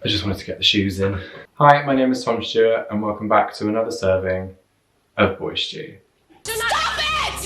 I just wanted to get the shoes in. Hi, my name is Tom Stewart and welcome back to another serving of boystew. Stop it!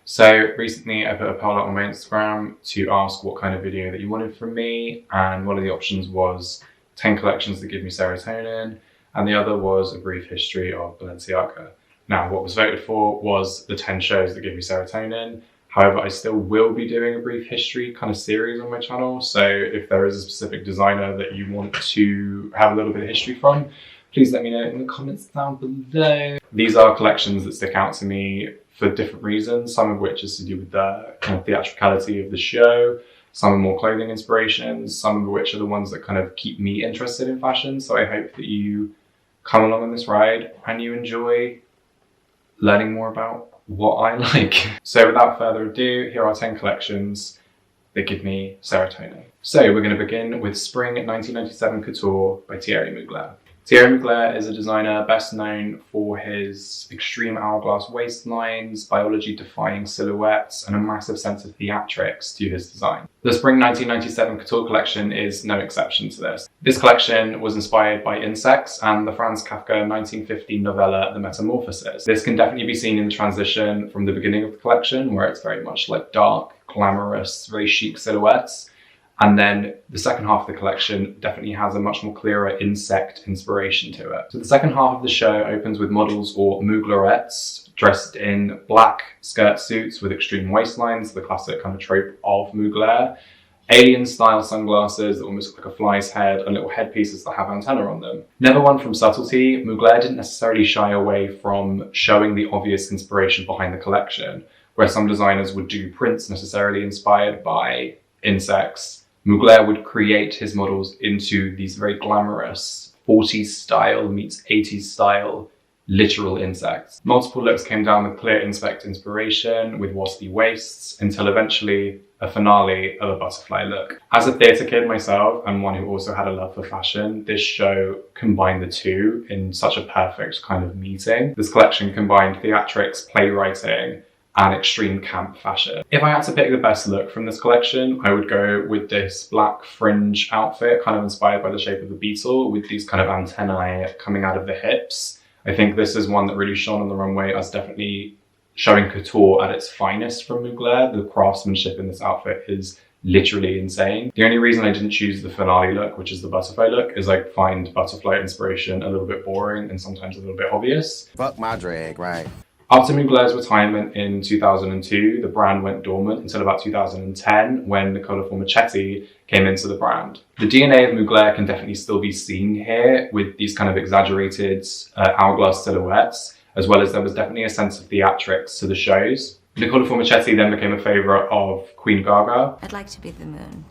So recently I put a poll out on my Instagram to ask what kind of video that you wanted from me, and one of the options was 10 collections that give me serotonin, and the other was a brief history of Balenciaga. Now, what was voted for was the 10 shows that give me serotonin. However, I still will be doing a brief history kind of series on my channel. So if there is a specific designer that you want to have a little bit of history from, please let me know in the comments down below. These are collections that stick out to me for different reasons, some of which is to do with the kind of theatricality of the show, some are more clothing inspirations, some of which are the ones that kind of keep me interested in fashion. So I hope that you come along on this ride and you enjoy learning more about what I like. So without further ado, here are 10 collections that give me serotonin. So we're going to begin with Spring 1997 Couture by Thierry Mugler. Thierry Mugler is a designer best known for his extreme hourglass waistlines, biology-defying silhouettes, and a massive sense of theatrics to his design. The Spring 1997 Couture collection is no exception to this. This collection was inspired by insects and the Franz Kafka 1950 novella The Metamorphoses. This can definitely be seen in the transition from the beginning of the collection, where it's very much like dark, glamorous, very chic silhouettes. And then the second half of the collection definitely has a much more clearer insect inspiration to it. So the second half of the show opens with models or Muglerettes dressed in black skirt suits with extreme waistlines, the classic kind of trope of Mugler, alien style sunglasses that almost look like a fly's head, and little headpieces that have antennae on them. Never one from subtlety, Mugler didn't necessarily shy away from showing the obvious inspiration behind the collection, where some designers would do prints necessarily inspired by insects. Mugler would create his models into these very glamorous 40s style meets 80s style literal insects. Multiple looks came down with clear insect inspiration with waspy waists until eventually a finale of a butterfly look. As a theatre kid myself and one who also had a love for fashion, this show combined the two in such a perfect kind of meeting. This collection combined theatrics, playwriting, and extreme camp fashion. If I had to pick the best look from this collection, I would go with this black fringe outfit, kind of inspired by the shape of the beetle, with these kind of antennae coming out of the hips. I think this is one that really shone on the runway as definitely showing couture at its finest from Mugler. The craftsmanship in this outfit is literally insane. The only reason I didn't choose the finale look, which is the butterfly look, is I find butterfly inspiration a little bit boring and sometimes a little bit obvious. Fuck my drag, right? After Mugler's retirement in 2002, the brand went dormant until about 2010 when Nicola Formichetti came into the brand. The DNA of Mugler can definitely still be seen here with these kind of exaggerated hourglass silhouettes, as well as there was definitely a sense of theatrics to the shows. Nicola Formichetti then became a favourite of Queen Gaga. I'd like to be the moon.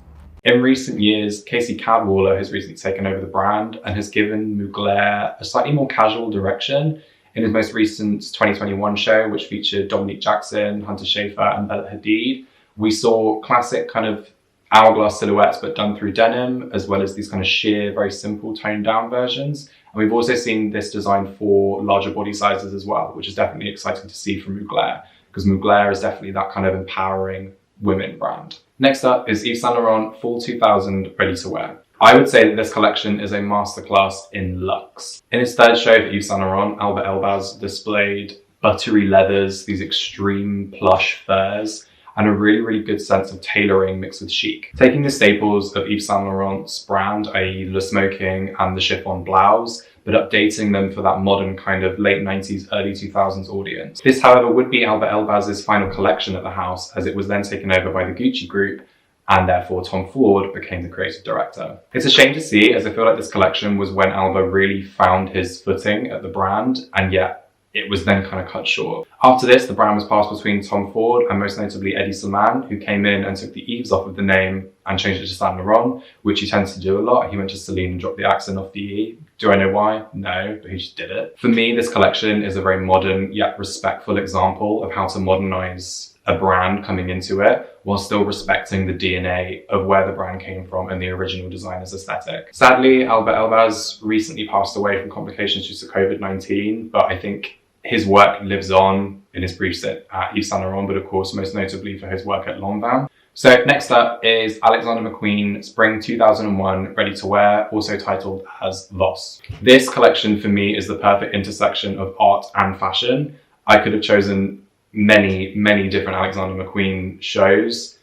In recent years, Casey Cadwallader has recently taken over the brand and has given Mugler a slightly more casual direction. In his most recent 2021 show, which featured Dominique Jackson, Hunter Schafer, and Bella Hadid, we saw classic kind of hourglass silhouettes, but done through denim, as well as these kind of sheer, very simple toned down versions. And we've also seen this design for larger body sizes as well, which is definitely exciting to see from Mugler, because Mugler is definitely that kind of empowering women brand. Next up is Yves Saint Laurent Fall 2000 Ready to Wear. I would say that this collection is a masterclass in luxe. In his third show for Yves Saint Laurent, Albert Elbaz displayed buttery leathers, these extreme plush furs, and a really, really good sense of tailoring mixed with chic. Taking the staples of Yves Saint Laurent's brand, i.e. le smoking and the chiffon blouse, but updating them for that modern kind of late 90s, early 2000s audience. This, however, would be Albert Elbaz's final collection at the house, as it was then taken over by the Gucci group, and therefore Tom Ford became the creative director. It's a shame to see, as I feel like this collection was when Alba really found his footing at the brand, and yet it was then kind of cut short. After this, the brand was passed between Tom Ford and most notably Eddie Salman, who came in and took the Yves off of the name and changed it to Saint Laurent, which he tends to do a lot. He went to Celine and dropped the accent off the E. Do I know why? No, but he just did it. For me, this collection is a very modern yet respectful example of how to modernize a brand coming into it while still respecting the DNA of where the brand came from and the original designer's aesthetic. Sadly, Albert Elbaz recently passed away from complications due to COVID-19, but I think his work lives on in his brief stint at Yves Saint Laurent, but of course most notably for his work at Lanvin. So next up is Alexander McQueen Spring 2001 Ready to Wear, also titled as Voss. This collection for me is the perfect intersection of art and fashion. I could have chosen many different Alexander McQueen shows.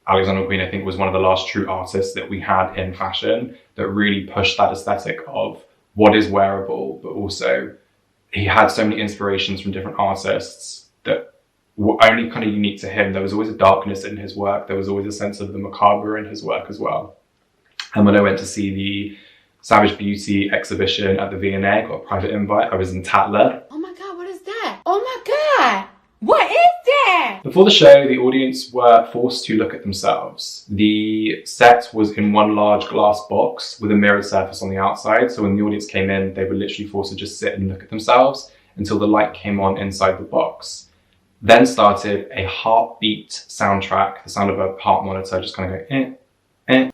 Alexander McQueen, I think, was one of the last true artists that we had in fashion that really pushed that aesthetic of what is wearable, but also he had so many inspirations from different artists that were only kind of unique to him. There was always a darkness in his work. There was always a sense of the macabre in his work as well. And when I went to see the Savage Beauty exhibition at the V&A, got a private invite, I was in Tatler. Oh my God, what is that? Oh my God, what is that? Before the show, the audience were forced to look at themselves. The set was in one large glass box with a mirrored surface on the outside. So when the audience came in, they were literally forced to just sit and look at themselves until the light came on inside the box. Then started a heartbeat soundtrack, the sound of a heart monitor just kind of going,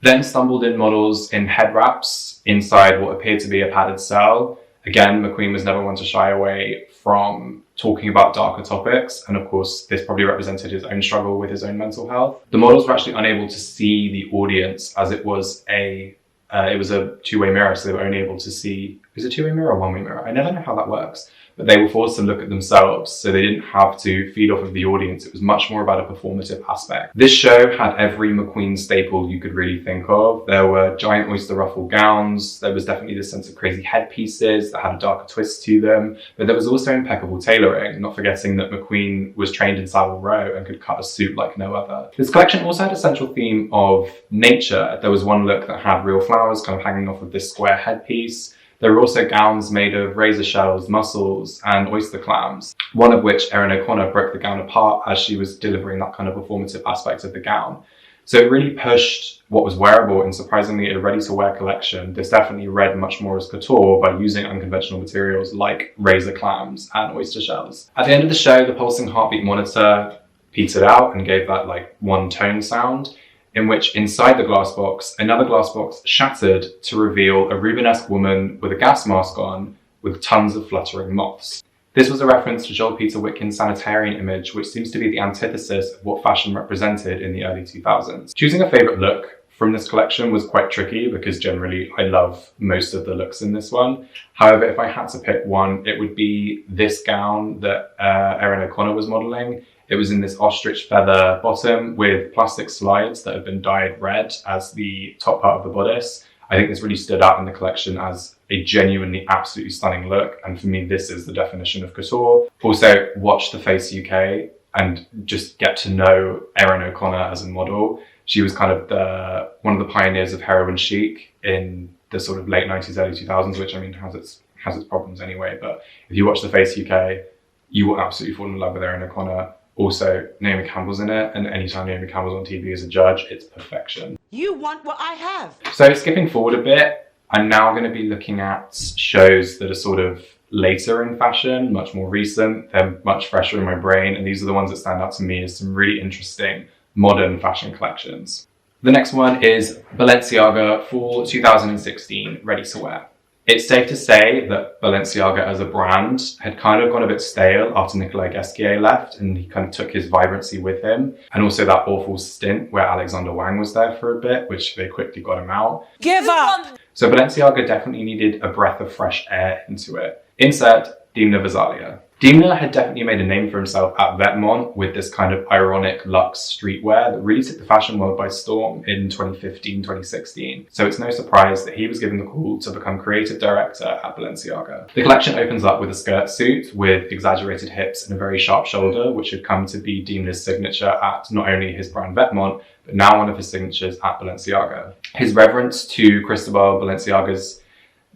Then stumbled in models in head wraps inside what appeared to be a padded cell. Again, McQueen was never one to shy away from talking about darker topics. And of course, this probably represented his own struggle with his own mental health. The models were actually unable to see the audience as it was a two-way mirror. So they were only able to see, is it a two-way mirror or one-way mirror? I never know how that works. But they were forced to look at themselves, so they didn't have to feed off of the audience. It was much more about a performative aspect. This show had every McQueen staple you could really think of. There were giant oyster ruffle gowns. There was definitely this sense of crazy headpieces that had a darker twist to them. But there was also impeccable tailoring, not forgetting that McQueen was trained in Savile Row and could cut a suit like no other. This collection also had a central theme of nature. There was one look that had real flowers kind of hanging off of this square headpiece. There were also gowns made of razor shells, mussels, and oyster clams, one of which Erin O'Connor broke the gown apart as she was delivering that kind of performative aspect of the gown. So it really pushed what was wearable in surprisingly a ready-to-wear collection. This definitely read much more as couture by using unconventional materials like razor clams and oyster shells. At the end of the show, the pulsing heartbeat monitor petered out and gave that like one-tone sound, in which inside the glass box, another glass box shattered to reveal a Rubenesque woman with a gas mask on with tons of fluttering moths. This was a reference to Joel Peter Witkin's Sanitarian image, which seems to be the antithesis of what fashion represented in the early 2000s. Choosing a favourite look from this collection was quite tricky because generally I love most of the looks in this one. However, if I had to pick one, it would be this gown that Erin O'Connor was modelling. It was in this ostrich feather bottom with plastic slides that had been dyed red as the top part of the bodice. I think this really stood out in the collection as a genuinely absolutely stunning look. And for me, this is the definition of couture. Also, watch The Face UK and just get to know Erin O'Connor as a model. She was kind of one of the pioneers of heroin chic in the sort of late 90s, early 2000s, which I mean has its problems anyway. But if you watch The Face UK, you will absolutely fall in love with Erin O'Connor. Also, Naomi Campbell's in it, and anytime Naomi Campbell's on TV as a judge, it's perfection. You want what I have. So skipping forward a bit, I'm now going to be looking at shows that are sort of later in fashion, much more recent. They're much fresher in my brain, and these are the ones that stand out to me as some really interesting modern fashion collections. The next one is Balenciaga Fall 2016 Ready to Wear. It's safe to say that Balenciaga as a brand had kind of gone a bit stale after Nicolas Ghesquière left, and he kind of took his vibrancy with him. And also that awful stint where Alexander Wang was there for a bit, which they quickly got him out. Give up! So Balenciaga definitely needed a breath of fresh air into it. Insert Dimna Vasalia. Dimna had definitely made a name for himself at Vetements with this kind of ironic luxe streetwear that really took the fashion world by storm in 2015, 2016. So it's no surprise that he was given the call to become creative director at Balenciaga. The collection opens up with a skirt suit with exaggerated hips and a very sharp shoulder, which had come to be Dimna's signature at not only his brand Vetements, but now one of his signatures at Balenciaga. His reverence to Cristobal Balenciaga's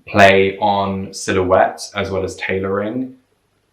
play on silhouette as well as tailoring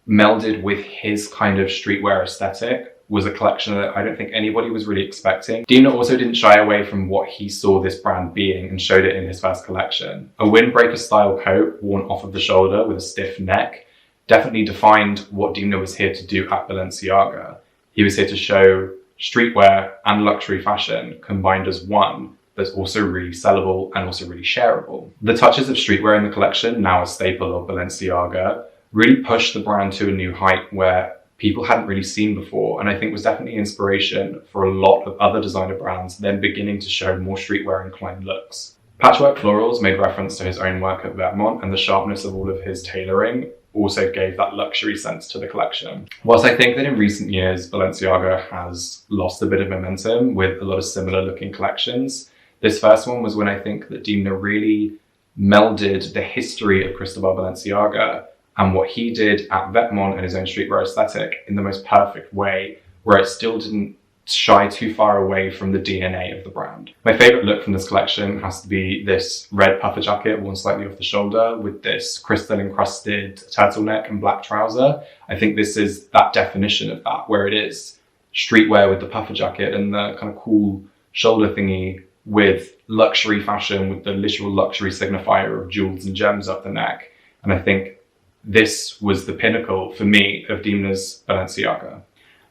melded with his kind of streetwear aesthetic was a collection that I don't think anybody was really expecting. Dimna also didn't shy away from what he saw this brand being and showed it in his first collection. A windbreaker style coat worn off of the shoulder with a stiff neck definitely defined what Dimna was here to do at Balenciaga. He was here to show streetwear and luxury fashion combined as one that's also really sellable and also really shareable. The touches of streetwear in the collection, now a staple of Balenciaga, really pushed the brand to a new height where people hadn't really seen before, and I think was definitely inspiration for a lot of other designer brands then beginning to show more streetwear inclined looks. Patchwork Florals made reference to his own work at Vetements, and the sharpness of all of his tailoring also gave that luxury sense to the collection. Whilst I think that in recent years, Balenciaga has lost a bit of momentum with a lot of similar looking collections, this first one was when I think that Demna really melded the history of Cristobal Balenciaga and what he did at Vetements and his own streetwear aesthetic in the most perfect way, where it still didn't shy too far away from the DNA of the brand. My favorite look from this collection has to be this red puffer jacket worn slightly off the shoulder with this crystal encrusted turtleneck and black trouser. I think this is that definition of that, where it is streetwear with the puffer jacket and the kind of cool shoulder thingy with luxury fashion with the literal luxury signifier of jewels and gems up the neck. And I think this was the pinnacle for me of Demna's Balenciaga.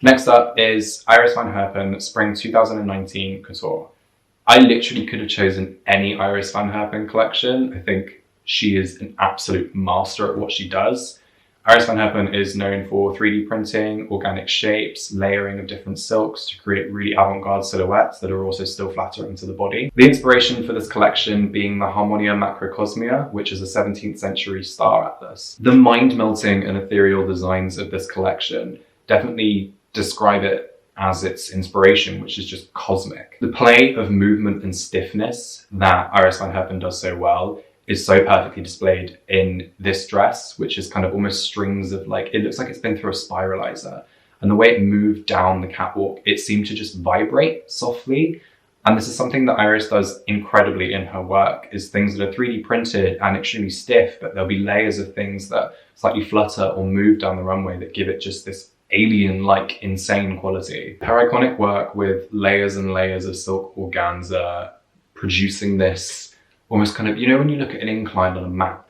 Next up is Iris van Herpen Spring 2019 Couture. I literally could have chosen any Iris van Herpen collection. I think she is an absolute master at what she does. Iris van Herpen is known for 3D printing, organic shapes, layering of different silks to create really avant-garde silhouettes that are also still flattering to the body. The inspiration for this collection being the Harmonia Macrocosmia, which is a 17th century star atlas. The mind-melting and ethereal designs of this collection definitely describe it as its inspiration, which is just cosmic. The play of movement and stiffness that Iris van Herpen does so well is so perfectly displayed in this dress, which is kind of almost strings of like, it looks like it's been through a spiralizer. And the way it moved down the catwalk, it seemed to just vibrate softly. And this is something that Iris does incredibly in her work, is things that are 3D printed and extremely stiff, but there'll be layers of things that slightly flutter or move down the runway that give it just this alien-like insane quality. Her iconic work with layers and layers of silk organza, producing this almost kind of, you know, when you look at an incline on a map,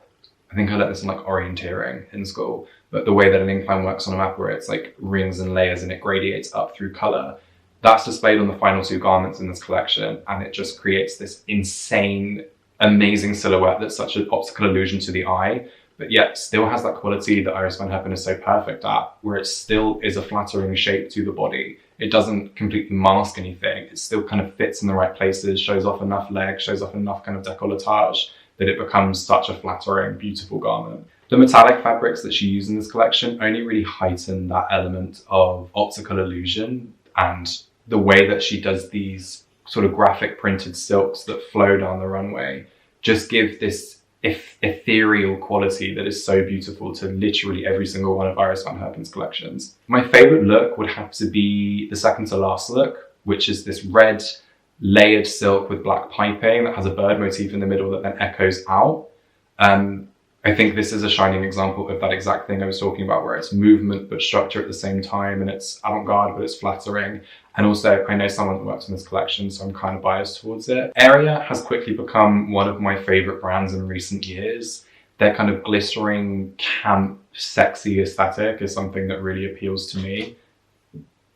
I think I learned this in like orienteering in school, but the way that an incline works on a map where it's like rings and layers and it gradiates up through color, that's displayed on the final two garments in this collection, and it just creates this insane, amazing silhouette that's such an optical illusion to the eye, but yet still has that quality that Iris van Herpen is so perfect at, where it still is a flattering shape to the body. It doesn't completely mask anything. It still kind of fits in the right places, shows off enough leg, shows off enough kind of décolletage that it becomes such a flattering, beautiful garment. The metallic fabrics that she used in this collection only really heighten that element of optical illusion, and the way that she does these sort of graphic printed silks that flow down the runway just give this ethereal quality that is so beautiful to literally every single one of Iris van Herpen's collections. My favorite look would have to be the second to last look, which is this red layered silk with black piping that has a bird motif in the middle that then echoes out. I think this is a shining example of that exact thing I was talking about, where it's movement but structure at the same time, and it's avant-garde but it's flattering. And also, I know someone that works in this collection, so I'm kind of biased towards it. Area has quickly become one of my favorite brands in recent years. Their kind of glistering, camp, sexy aesthetic is something that really appeals to me,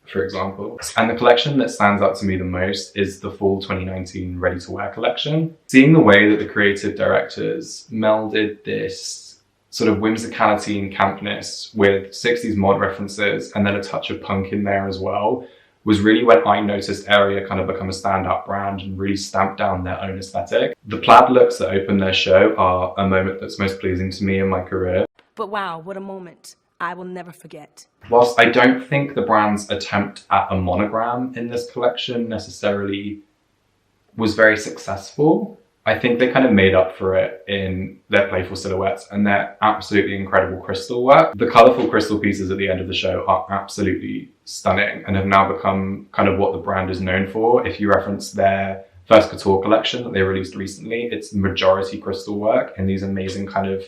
for example. And the collection that stands out to me the most is the Fall 2019 ready-to-wear collection. Seeing the way that the creative directors melded this sort of whimsicality and campness with 60s mod references and then a touch of punk in there as well was really when I noticed Area kind of become a standout brand and really stamp down their own aesthetic. The plaid looks that open their show are a moment that's most pleasing to me in my career. But wow, what a moment I will never forget. Whilst I don't think the brand's attempt at a monogram in this collection necessarily was very successful, I think they kind of made up for it in their playful silhouettes and their absolutely incredible crystal work. The colourful crystal pieces at the end of the show are absolutely stunning and have now become kind of what the brand is known for. If you reference their first couture collection that they released recently, it's majority crystal work in these amazing kind of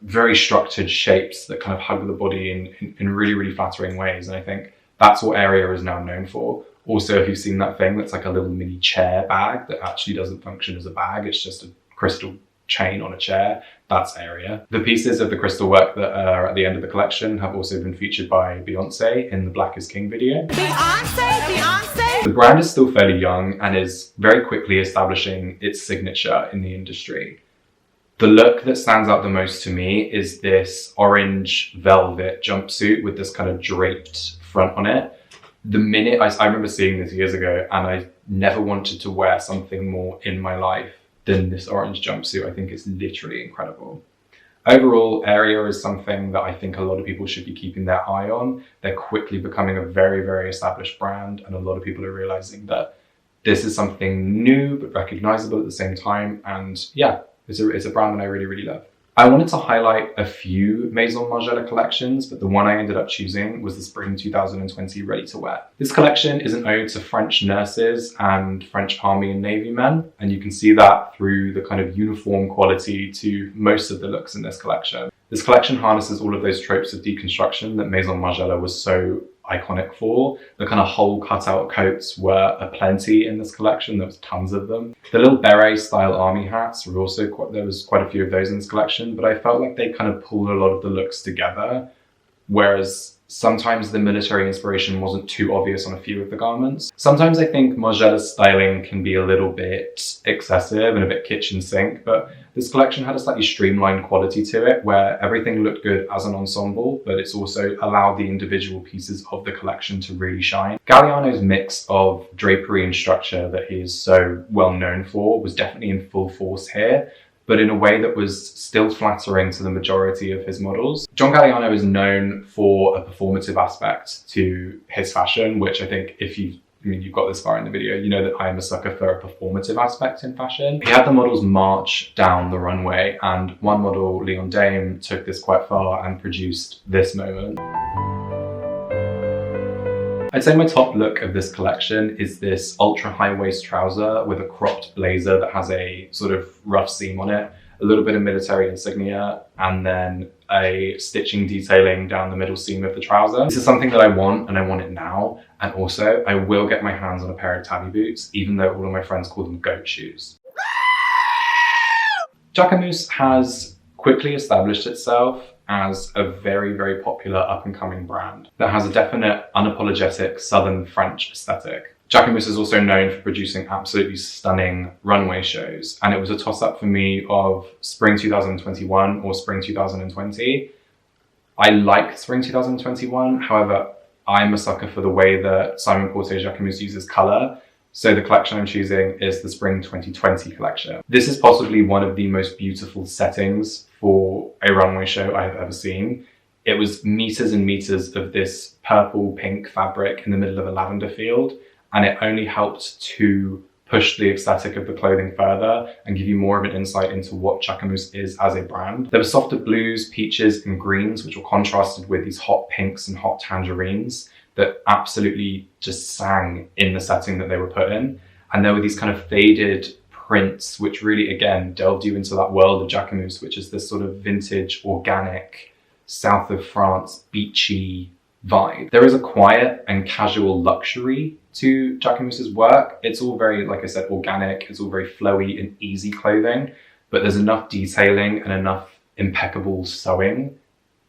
very structured shapes that kind of hug the body in really, really flattering ways. And I think that's what Area is now known for. Also, if you've seen that thing that's like a little mini chair bag that actually doesn't function as a bag, it's just a crystal chain on a chair, that's Area. The pieces of the crystal work that are at the end of the collection have also been featured by Beyonce in the Black is King video. Beyonce! The brand is still fairly young and is very quickly establishing its signature in the industry. The look that stands out the most to me is this orange velvet jumpsuit with this kind of draped front on it. The minute I remember seeing this years ago, and I never wanted to wear something more in my life than this orange jumpsuit. I think it's literally incredible. Overall, Area is something that I think a lot of people should be keeping their eye on. They're quickly becoming a very, very established brand, and a lot of people are realizing that this is something new but recognizable at the same time. And yeah, it's a brand that I really, really love. I wanted to highlight a few Maison Margiela collections, but the one I ended up choosing was the Spring 2020 ready-to-wear. This collection is an ode to French nurses and French Army and Navy men, and you can see that through the kind of uniform quality to most of the looks in this collection. This collection harnesses all of those tropes of deconstruction that Maison Margiela was so iconic for. The kind of hole cutout coats were aplenty in this collection. There was tons of them. The little beret style army hats were also there was quite a few of those in this collection, but I felt like they kind of pulled a lot of the looks together, whereas sometimes the military inspiration wasn't too obvious on a few of the garments. Sometimes I think Margiela's styling can be a little bit excessive and a bit kitchen sink, but this collection had a slightly streamlined quality to it where everything looked good as an ensemble, but it's also allowed the individual pieces of the collection to really shine. Galliano's mix of drapery and structure that he is so well known for was definitely in full force here, but in a way that was still flattering to the majority of his models. John Galliano is known for a performative aspect to his fashion, which I think if you've got this far in the video, you know that I am a sucker for a performative aspect in fashion. He had the models march down the runway, and one model, Leon Dame, took this quite far and produced this moment. I'd say my top look of this collection is this ultra high waist trouser with a cropped blazer that has a sort of rough seam on it, a little bit of military insignia, and then a stitching detailing down the middle seam of the trouser. This is something that I want, and I want it now. And also, I will get my hands on a pair of tabby boots, even though all of my friends call them goat shoes. JackaMoose has quickly established itself as a very, very popular up-and-coming brand that has a definite unapologetic Southern French aesthetic. JackaMoose is also known for producing absolutely stunning runway shows, and it was a toss-up for me of Spring 2021 or Spring 2020. I liked Spring 2021, however, I'm a sucker for the way that Simon Porte JackaMoose uses colour, so the collection I'm choosing is the Spring 2020 collection. This is possibly one of the most beautiful settings for a runway show I have ever seen. It was meters and meters of this purple pink fabric in the middle of a lavender field, and it only helped to push the aesthetic of the clothing further and give you more of an insight into what JackaMoose is as a brand. There were softer blues, peaches, and greens, which were contrasted with these hot pinks and hot tangerines that absolutely just sang in the setting that they were put in. And there were these kind of faded prints, which really, again, delved you into that world of JackaMoose, which is this sort of vintage, organic, south of France, beachy vibe. There is a quiet and casual luxury to JackaMoose's work. It's all very, like I said, organic. It's all very flowy and easy clothing, but there's enough detailing and enough impeccable sewing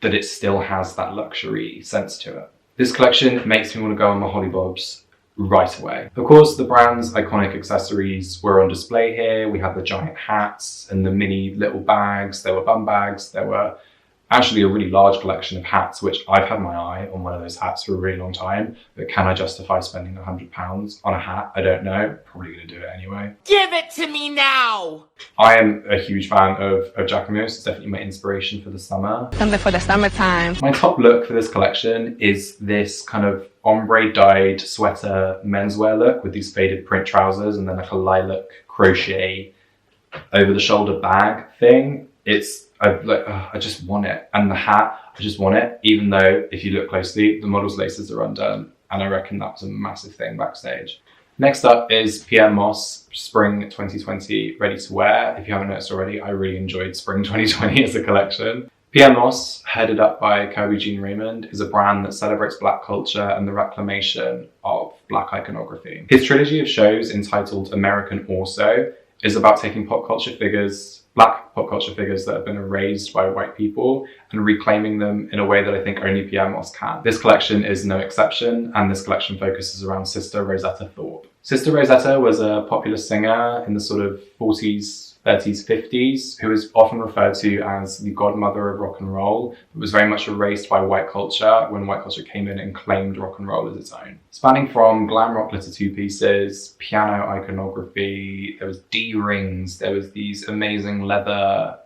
that it still has that luxury sense to it. This collection makes me want to go on my hollybobs right away. Of course, the brand's iconic accessories were on display here. We had the giant hats and the mini little bags. There were bum bags. There were actually a really large collection of hats, which I've had my eye on one of those hats for a really long time. But can I justify spending £100 on a hat? I don't know. Probably gonna do it anyway. Give it to me now! I am a huge fan of JackaMoose. It's definitely my inspiration for the summer. Something for the summertime. My top look for this collection is this kind of ombre dyed sweater menswear look with these faded print trousers and then like a lilac crochet over the shoulder bag thing. I just want it. And the hat, I just want it, even though if you look closely, the model's laces are undone. And I reckon that was a massive thing backstage. Next up is PAMOS Spring 2020 ready to wear. If you haven't noticed already, I really enjoyed Spring 2020 as a collection. PAMOS, headed up by Kirby Jean Raymond, is a brand that celebrates Black culture and the reclamation of Black iconography. His trilogy of shows entitled American Also is about taking pop culture figures, Black pop culture figures that have been erased by white people and reclaiming them in a way that I think only PAMOS can. This collection is no exception, and this collection focuses around Sister Rosetta Thorpe. Sister Rosetta was a popular singer in the sort of 40s, 30s, 50s, who is often referred to as the godmother of rock and roll. It was very much erased by white culture when white culture came in and claimed rock and roll as its own. Spanning from glam rock glitter two-pieces, piano iconography, there was D-rings, there was these amazing leather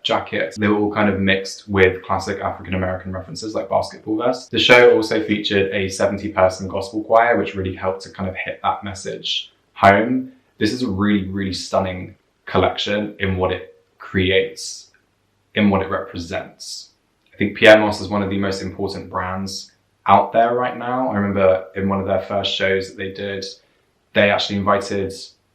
jackets. They were all kind of mixed with classic African-American references like basketball vests. The show also featured a 70-person gospel choir, which really helped to kind of hit that message home. This is a really, really stunning collection in what it creates, in what it represents. I think PAMOS is one of the most important brands out there right now. I remember in one of their first shows that they did, they actually invited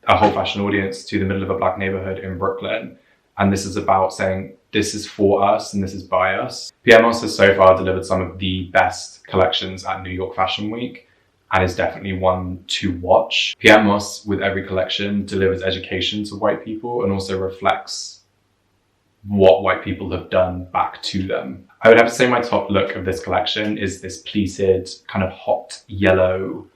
a whole fashion audience to the middle of a black neighborhood in Brooklyn. And this is about saying, this is for us and this is by us. PAMOS has so far delivered some of the best collections at New York Fashion Week and is definitely one to watch. PAMOS, with every collection, delivers education to white people and also reflects what white people have done back to them. I would have to say my top look of this collection is this pleated, kind of hot yellow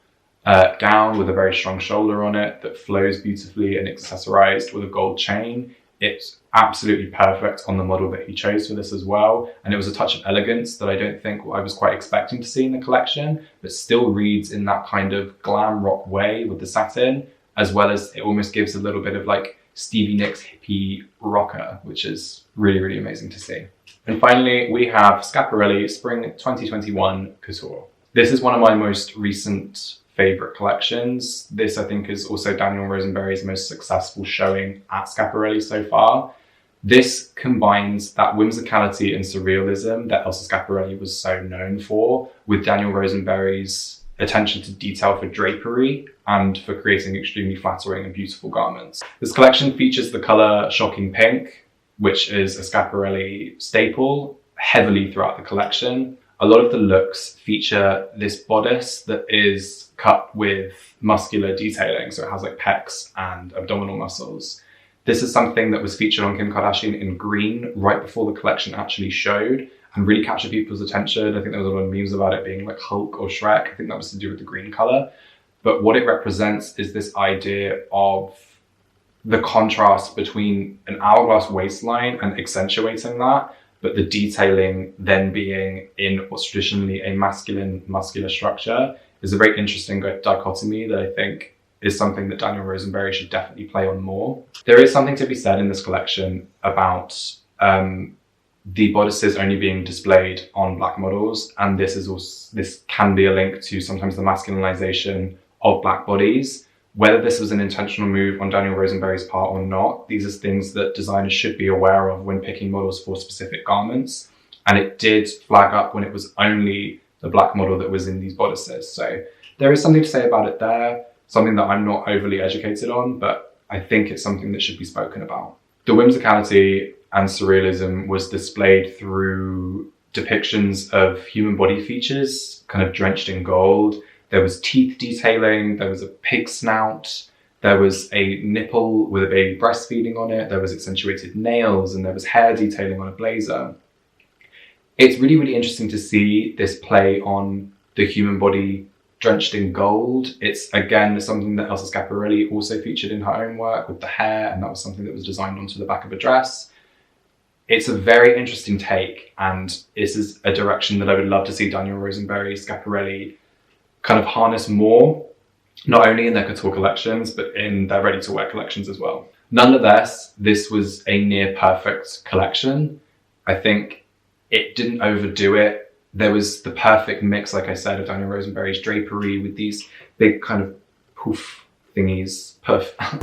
gown with a very strong shoulder on it that flows beautifully and accessorized with a gold chain. It's absolutely perfect on the model that he chose for this as well. And it was a touch of elegance that I don't think I was quite expecting to see in the collection, but still reads in that kind of glam rock way with the satin, as well as it almost gives a little bit of like Stevie Nicks hippie rocker, which is really, really amazing to see. And finally, we have SCAParelli Spring 2021 Couture. This is one of my most recent favorite collections. This, I think, is also Daniel Rosenberry's most successful showing at SCAParelli so far. This combines that whimsicality and surrealism that Elsa Schiaparelli was so known for, with Daniel Rosenberry's attention to detail for drapery and for creating extremely flattering and beautiful garments. This collection features the color Shocking Pink, which is a Schiaparelli staple, heavily throughout the collection. A lot of the looks feature this bodice that is cut with muscular detailing, so it has like pecs and abdominal muscles. This is something that was featured on Kim Kardashian in green right before the collection actually showed and really captured people's attention. I think there was a lot of memes about it being like Hulk or Shrek. I think that was to do with the green color. But what it represents is this idea of the contrast between an hourglass waistline and accentuating that, but the detailing then being in what's traditionally a masculine, muscular structure is a very interesting dichotomy that I think is something that Daniel Rosenberry should definitely play on more. There is something to be said in this collection about the bodices only being displayed on black models, and this can be a link to sometimes the masculinization of black bodies. Whether this was an intentional move on Daniel Rosenberry's part or not, these are things that designers should be aware of when picking models for specific garments. And it did flag up when it was only the black model that was in these bodices. So there is something to say about it there, something that I'm not overly educated on, but I think it's something that should be spoken about. The whimsicality and surrealism was displayed through depictions of human body features, kind of drenched in gold. There was teeth detailing, there was a pig snout, there was a nipple with a baby breastfeeding on it, there was accentuated nails, and there was hair detailing on a blazer. It's really, really interesting to see this play on the human body drenched in gold. It's, again, something that Elsa Schiaparelli also featured in her own work with the hair, and that was something that was designed onto the back of a dress. It's a very interesting take, and this is a direction that I would love to see Daniel Rosenberry, Schiaparelli kind of harness more, not only in their couture collections, but in their ready-to-wear collections as well. Nonetheless, this was a near perfect collection. I think it didn't overdo it. There was the perfect mix, like I said, of Daniel Rosenberry's drapery with these big kind of poof thingies,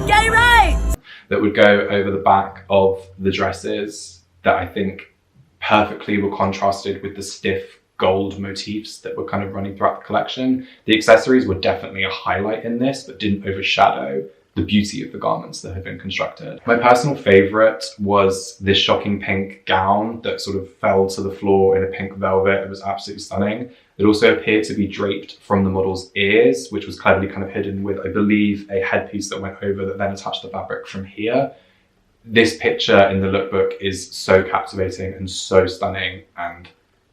Gay right! that would go over the back of the dresses that I think perfectly were contrasted with the stiff gold motifs that were kind of running throughout the collection. The accessories were definitely a highlight in this, but didn't overshadow the beauty of the garments that had been constructed. My personal favorite was this shocking pink gown that sort of fell to the floor in a pink velvet. It was absolutely stunning. It also appeared to be draped from the model's ears, which was cleverly kind of hidden with, I believe, a headpiece that went over that then attached the fabric from here. This picture in the lookbook is so captivating and so stunning, and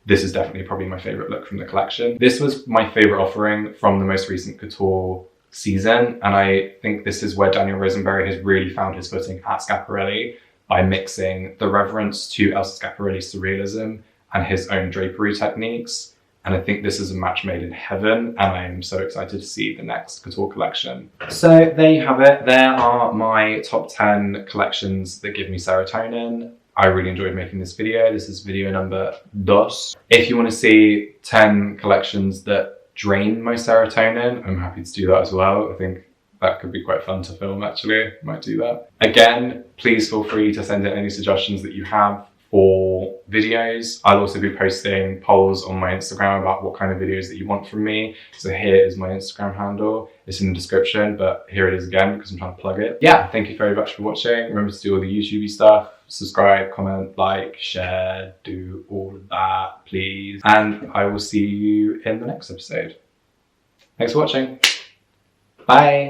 this is definitely probably my favorite look from the collection. This was my favorite offering from the most recent couture season. And I think this is where Daniel Rosenberry has really found his footing at SCAParelli by mixing the reverence to Elsa Schiaparelli's surrealism and his own drapery techniques. And I think this is a match made in heaven, and I'm so excited to see the next couture collection. So there you have it. There are my top 10 collections that give me serotonin. I really enjoyed making this video. This is video number 2. If you want to see 10 collections that drain my serotonin, I'm happy to do that as well. I think that could be quite fun to film, actually. Might do that. Again, please feel free to send in any suggestions that you have for videos. I'll also be posting polls on my Instagram about what kind of videos that you want from me. So here is my Instagram handle. It's in the description, but here it is again because I'm trying to plug it. Yeah, thank you very much for watching. Remember to do all the YouTubey stuff. Subscribe, comment, like, share, do all of that, please. And I will see you in the next episode. Thanks for watching. Bye.